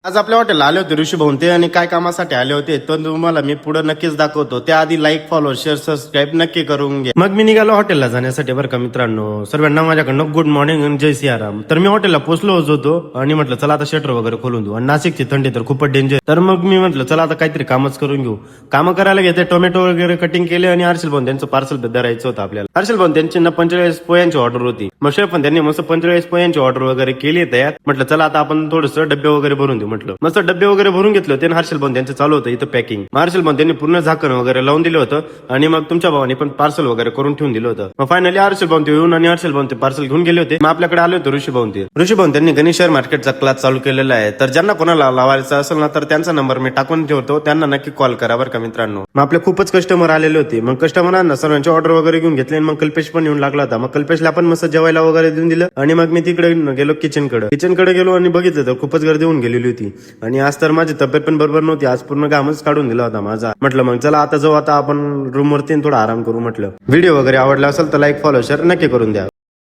आज आपल्या हॉटेलला आले होते ऋषी भाऊ ते आणि काय कामासाठी आले होते तो तुम्हाला मी पुढे नक्कीच दाखवतो. त्याआधी लाईक फॉलो शेअर सबस्क्राईब नक्की करून घ्या. मग मी निघालो हॉटेलला जाण्यासाठी बरं का मित्रांनो. सर्वांना माझ्याकडनं गुड मॉर्निंग आणि जय सियाराम. तर मी हॉटेलला पोहोचलो होतो आणि म्हटलं चला आता शटर वगैरे खोलून देऊ. आणि नाशिकची थंडी तर खूपच डेंजर. तर मग मी म्हटलं चला आता काहीतरी कामच करून घेऊ. काम करायला घेते टोमॅटो वगैरे कटिंग केले आणि हर्षल भाऊ त्यांचं पार्सल धरायचं होतं आपल्याला. हर्षल भाऊ त्यांची 45 पोह्यांची ऑर्डर होती. मग शेफ पण त्यांनी मस्त 45 पोह्यांची ऑर्डर वगैरे केली तयार. म्हटलं चला आता आपण थोडंसं डब्बे वगैरे भरून देऊ. म्हटलं मस्त डब्बे वगैरे भरून घेतलं होते. हर्षल भाऊ त्यांचं चालू होतं इथं पॅकिंग. हर्षल भाऊ त्यांनी पूर्ण झाकण वगैरे लावून दिलं होतं आणि मग तुमच्या भावाने पण पार्सल वगैरे करून ठेवून दिलं होतं. मग फायनली हर्षल भाऊ येऊन आणि हर्षल भाऊ ते पार्सल घेऊन गेले होते. मग आपल्याकडे आले होते ऋषी भाऊ. ऋषी भाऊ त्यांनी गणेश शेअर मार्केटचा क्लास चालू केलेला आहे. तर ज्यांना कोणाला लावायचा असेल ना तर त्यांचा नंबर मी टाकून ठेवतो. त्यांना नक्की कॉल करा बरं का मित्रांनो. मग आपले खूपच कस्टमर आलेले होते. मग कस्टमरांना सर्वांची ऑर्डर वगैरे घेऊन घेतले. मग कल्पेश पण येऊन लागला होता. मग कल्पेशला आपण मस्त जेवायला वगैरे देऊन दिलं आणि मग मी तिकडे गेलो किचनकडे गेलो आणि बघितलं तर खूपच गर्दी होऊन गेलेली होती. आणि आज तर माझी तब्येत पण बरोबर नव्हती. आज पूर्ण घामच काढून दिला होता माझा. म्हटलं मग चला आता जाऊ. आता आपण रूम वरती थोडा आराम करू. म्हटलं व्हिडिओ वगैरे आवडला असेल तर लाईक फॉलो शेअर नक्की करून द्या.